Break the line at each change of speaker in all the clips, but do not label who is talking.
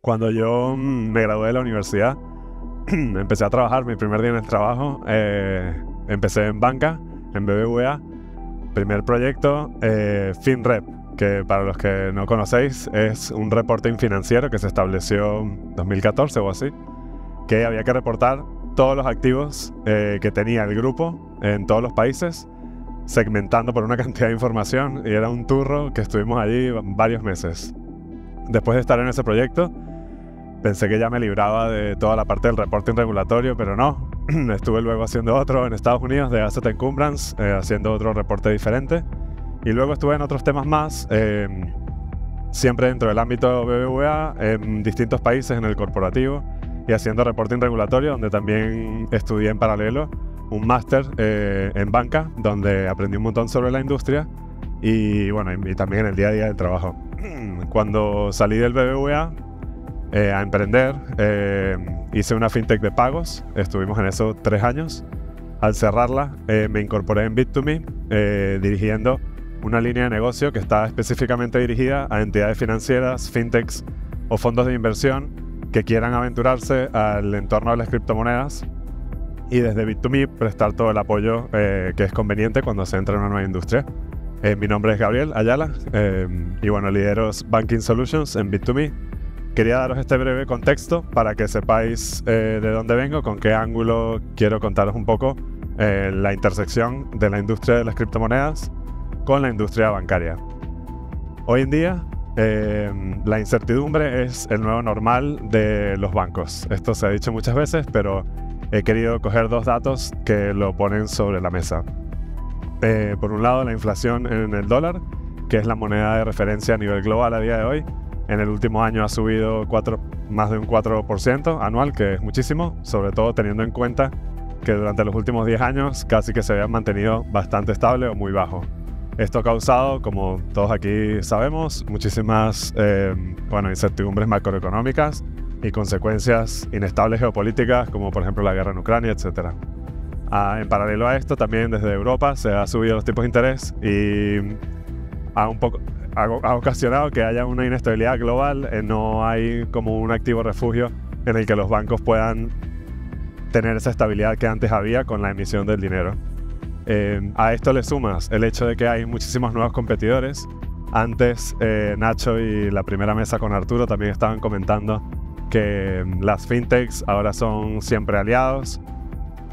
Cuando yo me gradué de la universidad, empecé a trabajar, mi primer día en el trabajo, empecé en banca, en BBVA. Primer proyecto, FinRep, que para los que no conocéis es un reporting financiero que se estableció en 2014 o así, que había que reportar todos los activos que tenía el grupo en todos los países, segmentando por una cantidad de información, y era un turro que estuvimos allí varios meses. Después de estar en ese proyecto, pensé que ya me libraba de toda la parte del reporting regulatorio, pero no. Estuve luego haciendo otro en Estados Unidos de Asset Encumbrance, haciendo otro reporte diferente. Y luego estuve en otros temas más, siempre dentro del ámbito BBVA, en distintos países en el corporativo y haciendo reporting regulatorio, donde también estudié en paralelo un máster en banca, donde aprendí un montón sobre la industria y, bueno, y también en el día a día del trabajo. Cuando salí del BBVA a emprender, hice una fintech de pagos, estuvimos en eso 3 años. Al cerrarla, me incorporé en Bit2Me, dirigiendo una línea de negocio que está específicamente dirigida a entidades financieras, fintechs o fondos de inversión que quieran aventurarse al entorno de las criptomonedas, y desde Bit2Me prestar todo el apoyo que es conveniente cuando se entra en una nueva industria. Mi nombre es Gabriel Ayala y bueno, lidero Banking Solutions en Bit2Me. Quería daros este breve contexto para que sepáis de dónde vengo, con qué ángulo quiero contaros un poco la intersección de la industria de las criptomonedas con la industria bancaria. Hoy en día, la incertidumbre es el nuevo normal de los bancos. Esto se ha dicho muchas veces, pero he querido coger 2 datos que lo ponen sobre la mesa. Por un lado, la inflación en el dólar, que es la moneda de referencia a nivel global a día de hoy. En el último año ha subido más de un 4% anual, que es muchísimo, sobre todo teniendo en cuenta que durante los últimos 10 años casi que se había mantenido bastante estable o muy bajo. Esto ha causado, como todos aquí sabemos, muchísimas incertidumbres macroeconómicas y consecuencias inestables geopolíticas, como por ejemplo la guerra en Ucrania, etc. En paralelo a esto, también desde Europa se han subido los tipos de interés y ha ocasionado que haya una inestabilidad global. No hay como un activo refugio en el que los bancos puedan tener esa estabilidad que antes había con la emisión del dinero. A esto le sumas el hecho de que hay muchísimos nuevos competidores. Antes Nacho y la primera mesa con Arturo también estaban comentando que las fintechs ahora son siempre aliados.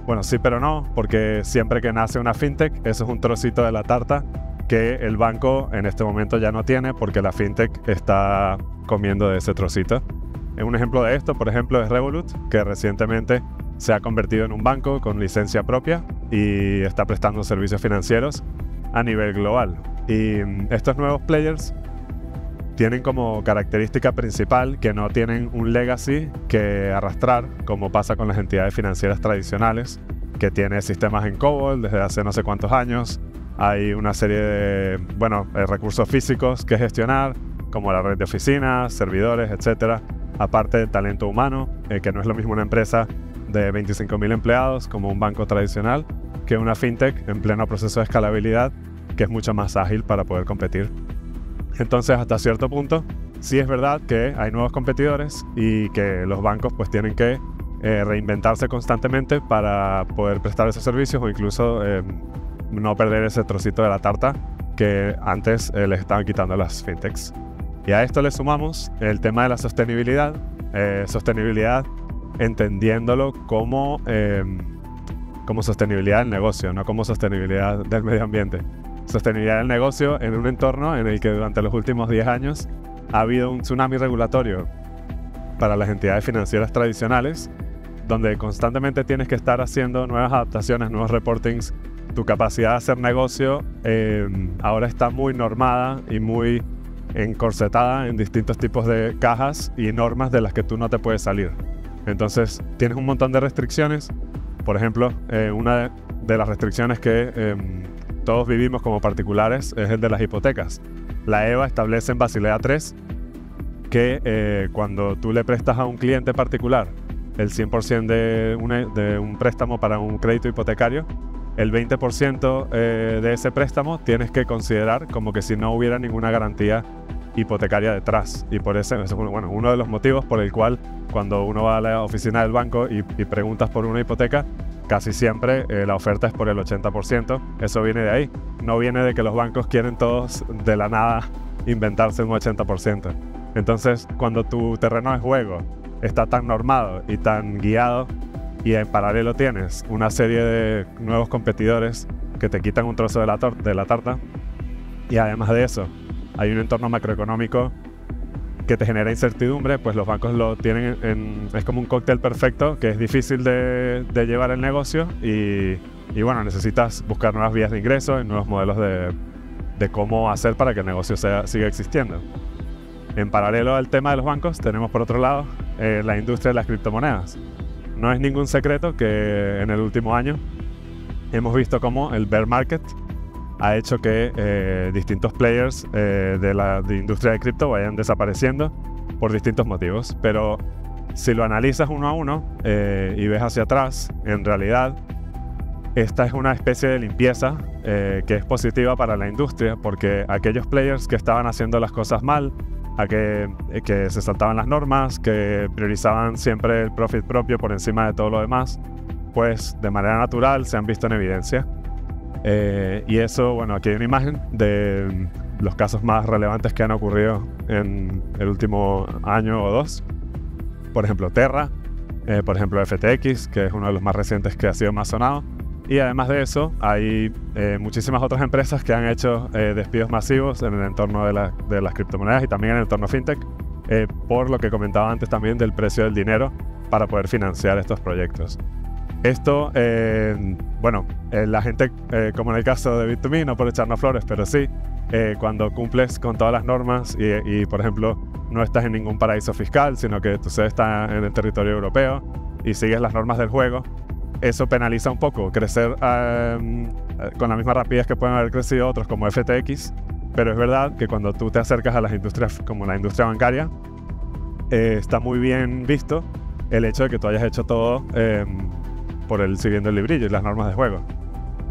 Bueno, sí pero no, porque siempre que nace una fintech, eso es un trocito de la tarta que el banco en este momento ya no tiene, porque la fintech está comiendo de ese trocito. Un ejemplo de esto, por ejemplo, es Revolut, que recientemente se ha convertido en un banco con licencia propia y está prestando servicios financieros a nivel global. Y estos nuevos players tienen como característica principal que no tienen un legacy que arrastrar, como pasa con las entidades financieras tradicionales, que tiene sistemas en COBOL desde hace no sé cuántos años. Hay una serie de recursos físicos que gestionar, como la red de oficinas, servidores, etc. Aparte del talento humano, que no es lo mismo una empresa de 25.000 empleados como un banco tradicional, que una fintech en pleno proceso de escalabilidad, que es mucho más ágil para poder competir. Entonces, hasta cierto punto, sí es verdad que hay nuevos competidores y que los bancos pues tienen que reinventarse constantemente para poder prestar esos servicios, o incluso no perder ese trocito de la tarta que antes les estaban quitando a las fintechs. Y a esto le sumamos el tema de la sostenibilidad. Sostenibilidad entendiéndolo como sostenibilidad del negocio, no como sostenibilidad del medio ambiente. Sostenibilidad del negocio en un entorno en el que durante los últimos 10 años ha habido un tsunami regulatorio para las entidades financieras tradicionales, donde constantemente tienes que estar haciendo nuevas adaptaciones, nuevos reportings. Tu capacidad de hacer negocio ahora está muy normada y muy encorsetada en distintos tipos de cajas y normas de las que tú no te puedes salir. Entonces tienes un montón de restricciones. Por ejemplo, una de las restricciones que todos vivimos como particulares es el de las hipotecas. La EBA establece en Basilea III que cuando tú le prestas a un cliente particular el 100% de un préstamo para un crédito hipotecario, el 20% de ese préstamo tienes que considerar como que si no hubiera ninguna garantía hipotecaria detrás. Y por eso es uno de los motivos por el cual cuando uno va a la oficina del banco y preguntas por una hipoteca, casi siempre la oferta es por el 80%. Eso viene de ahí. No viene de que los bancos quieren todos de la nada inventarse un 80%. Entonces, cuando tu terreno de juego está tan normado y tan guiado, y en paralelo tienes una serie de nuevos competidores que te quitan un trozo de la tarta, y además de eso hay un entorno macroeconómico que te genera incertidumbre, pues los bancos lo tienen es como un cóctel perfecto que es difícil de llevar el negocio y bueno, necesitas buscar nuevas vías de ingreso y nuevos modelos de cómo hacer para que el negocio siga existiendo. En paralelo al tema de los bancos, tenemos por otro lado la industria de las criptomonedas. No es ningún secreto que en el último año hemos visto cómo el bear market ha hecho que distintos players de la industria de cripto vayan desapareciendo por distintos motivos. Pero si lo analizas uno a uno y ves hacia atrás, en realidad esta es una especie de limpieza que es positiva para la industria, porque aquellos players que estaban haciendo las cosas mal, que se saltaban las normas, que priorizaban siempre el profit propio por encima de todo lo demás, pues de manera natural se han visto en evidencia. Y eso, bueno, aquí hay una imagen de los casos más relevantes que han ocurrido en el último año o dos. Por ejemplo, Terra, por ejemplo, FTX, que es uno de los más recientes que ha sido más sonado. Y además de eso, hay muchísimas otras empresas que han hecho despidos masivos en el entorno de las criptomonedas y también en el entorno fintech, por lo que comentaba antes también del precio del dinero para poder financiar estos proyectos. Esto, la gente, como en el caso de Bit2Me, no por echarnos flores, pero sí, cuando cumples con todas las normas y, por ejemplo, no estás en ningún paraíso fiscal, sino que tu sede está en el territorio europeo y sigues las normas del juego, eso penaliza un poco crecer con la misma rapidez que pueden haber crecido otros como FTX, pero es verdad que cuando tú te acercas a las industrias como la industria bancaria, está muy bien visto el hecho de que tú hayas hecho todo siguiendo el librillo y las normas de juego.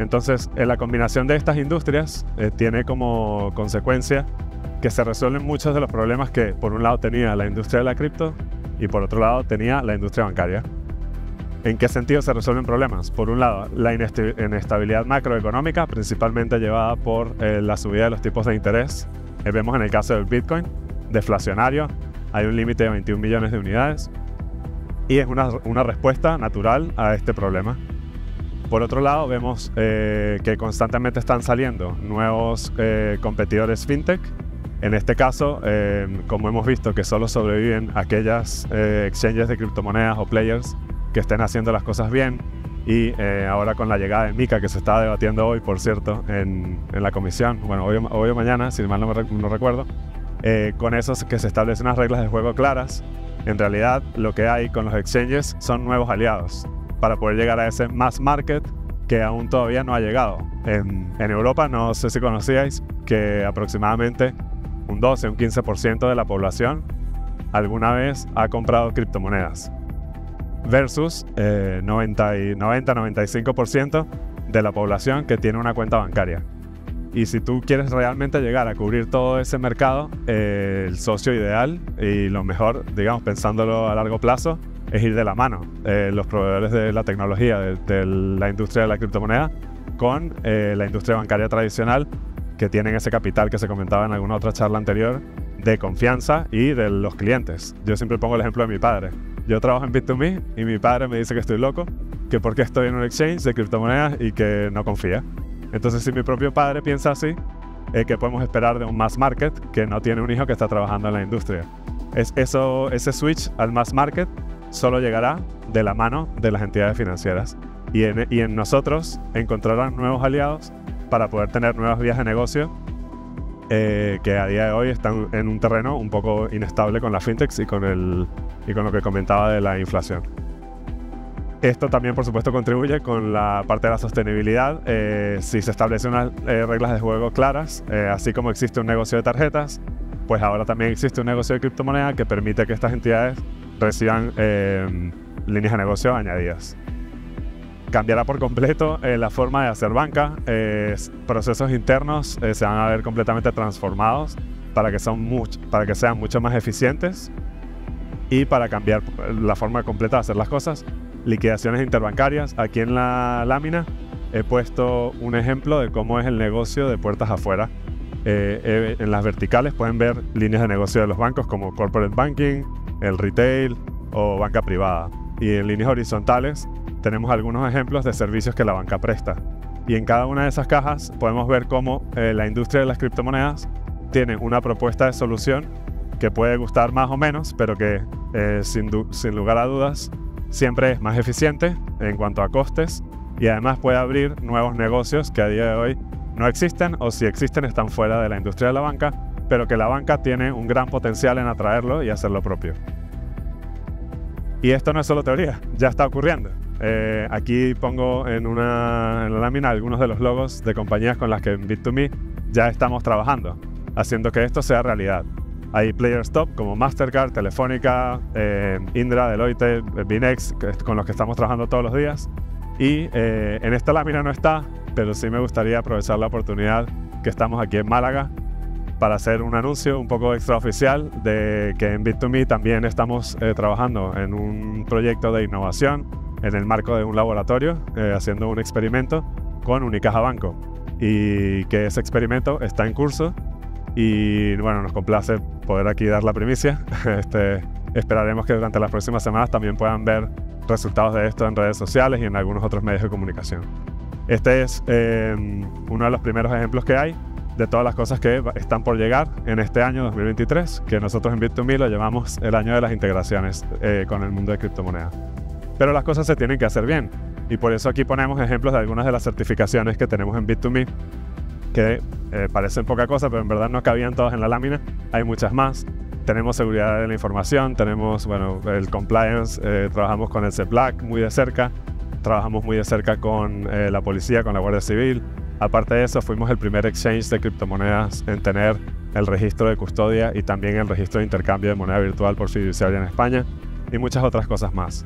Entonces, la combinación de estas industrias tiene como consecuencia que se resuelven muchos de los problemas que por un lado tenía la industria de la cripto y por otro lado tenía la industria bancaria. ¿En qué sentido se resuelven problemas? Por un lado, la inestabilidad macroeconómica, principalmente llevada por la subida de los tipos de interés. Vemos en el caso del Bitcoin, deflacionario, hay un límite de 21 millones de unidades y es una respuesta natural a este problema. Por otro lado, vemos que constantemente están saliendo nuevos competidores fintech. En este caso, como hemos visto que solo sobreviven aquellas exchanges de criptomonedas o players que estén haciendo las cosas bien, y ahora con la llegada de MiCA, que se está debatiendo hoy, por cierto, en la comisión, bueno, hoy o mañana, si mal no recuerdo, con eso que se establecen unas reglas de juego claras. En realidad, lo que hay con los exchanges son nuevos aliados para poder llegar a ese mass market que aún todavía no ha llegado. En Europa, no sé si conocíais, que aproximadamente un 12 o un 15% de la población alguna vez ha comprado criptomonedas, versus 90-95% de la población que tiene una cuenta bancaria. Y si tú quieres realmente llegar a cubrir todo ese mercado, el socio ideal y lo mejor, digamos, pensándolo a largo plazo, es ir de la mano los proveedores de la tecnología de la industria de la criptomoneda con la industria bancaria tradicional, que tienen ese capital que se comentaba en alguna otra charla anterior de confianza y de los clientes. Yo siempre pongo el ejemplo de mi padre. Yo trabajo en Bit2Me y mi padre me dice que estoy loco, que porque estoy en un exchange de criptomonedas y que no confía. Entonces, si mi propio padre piensa así, ¿qué podemos esperar de un mass market que no tiene un hijo que está trabajando en la industria? Ese switch al mass market solo llegará de la mano de las entidades financieras. Y en nosotros encontrarán nuevos aliados para poder tener nuevas vías de negocio que a día de hoy están en un terreno un poco inestable con las fintechs y con lo que comentaba de la inflación. Esto también, por supuesto, contribuye con la parte de la sostenibilidad. Si se establecen unas reglas de juego claras, así como existe un negocio de tarjetas, pues ahora también existe un negocio de criptomoneda que permite que estas entidades reciban líneas de negocio añadidas. Cambiará por completo la forma de hacer banca. Procesos internos se van a ver completamente transformados. para que sean mucho más eficientes y para cambiar la forma completa de hacer las cosas. Liquidaciones interbancarias. Aquí en la lámina he puesto un ejemplo de cómo es el negocio de puertas afuera. En las verticales pueden ver líneas de negocio de los bancos como corporate banking, el retail o banca privada. Y en líneas horizontales tenemos algunos ejemplos de servicios que la banca presta. Y en cada una de esas cajas podemos ver cómo la industria de las criptomonedas tiene una propuesta de solución que puede gustar más o menos, pero que sin lugar a dudas siempre es más eficiente en cuanto a costes y además puede abrir nuevos negocios que a día de hoy no existen, o si existen están fuera de la industria de la banca, pero que la banca tiene un gran potencial en atraerlo y hacerlo propio. Y esto no es solo teoría, ya está ocurriendo. Aquí pongo en la lámina algunos de los logos de compañías con las que en Bit2Me ya estamos trabajando, haciendo que esto sea realidad. Hay players top como Mastercard, Telefónica, Indra, Deloitte, Binex, con los que estamos trabajando todos los días. Y en esta lámina no está, pero sí me gustaría aprovechar la oportunidad que estamos aquí en Málaga para hacer un anuncio un poco extraoficial de que en Bit2Me también estamos trabajando en un proyecto de innovación en el marco de un laboratorio, haciendo un experimento con Unicaja Banco, y que ese experimento está en curso y bueno, nos complace poder aquí dar la primicia. Esperaremos que durante las próximas semanas también puedan ver resultados de esto en redes sociales y en algunos otros medios de comunicación. Este es uno de los primeros ejemplos que hay de todas las cosas que están por llegar en este año 2023, que nosotros en Bit2Me lo llamamos el año de las integraciones con el mundo de criptomonedas. Pero las cosas se tienen que hacer bien, y por eso aquí ponemos ejemplos de algunas de las certificaciones que tenemos en Bit2Me, que parecen poca cosa, pero en verdad no cabían todas en la lámina. Hay muchas más. Tenemos seguridad de la información, tenemos el compliance, trabajamos con el CEPLAC muy de cerca, trabajamos muy de cerca con la policía, con la Guardia Civil. Aparte de eso, fuimos el primer exchange de criptomonedas en tener el registro de custodia y también el registro de intercambio de moneda virtual por fiduciaria en España, y muchas otras cosas más.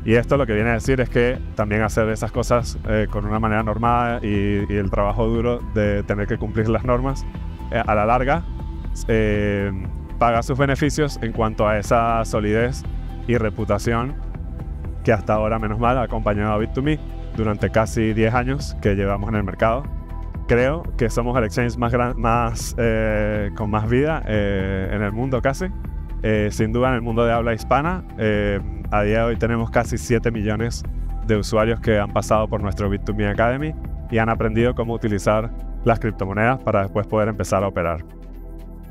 Y esto lo que viene a decir es que también hacer esas cosas con una manera normada y el trabajo duro de tener que cumplir las normas, a la larga paga sus beneficios en cuanto a esa solidez y reputación que hasta ahora, menos mal, ha acompañado a Bit2Me durante casi 10 años que llevamos en el mercado. Creo que somos el exchange con más vida en el mundo casi. Sin duda en el mundo de habla hispana. A día de hoy tenemos casi 7 millones de usuarios que han pasado por nuestro Bit2Me Academy y han aprendido cómo utilizar las criptomonedas para después poder empezar a operar.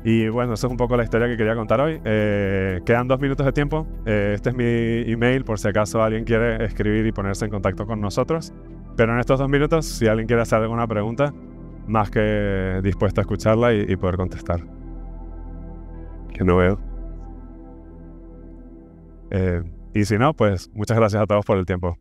Y bueno, eso es un poco la historia que quería contar hoy. Quedan 2 minutos de tiempo. Este es mi email por si acaso alguien quiere escribir y ponerse en contacto con nosotros. Pero en estos 2 minutos, si alguien quiere hacer alguna pregunta, más que dispuesto a escucharla y poder contestar. Que no veo. Y si no, pues muchas gracias a todos por el tiempo.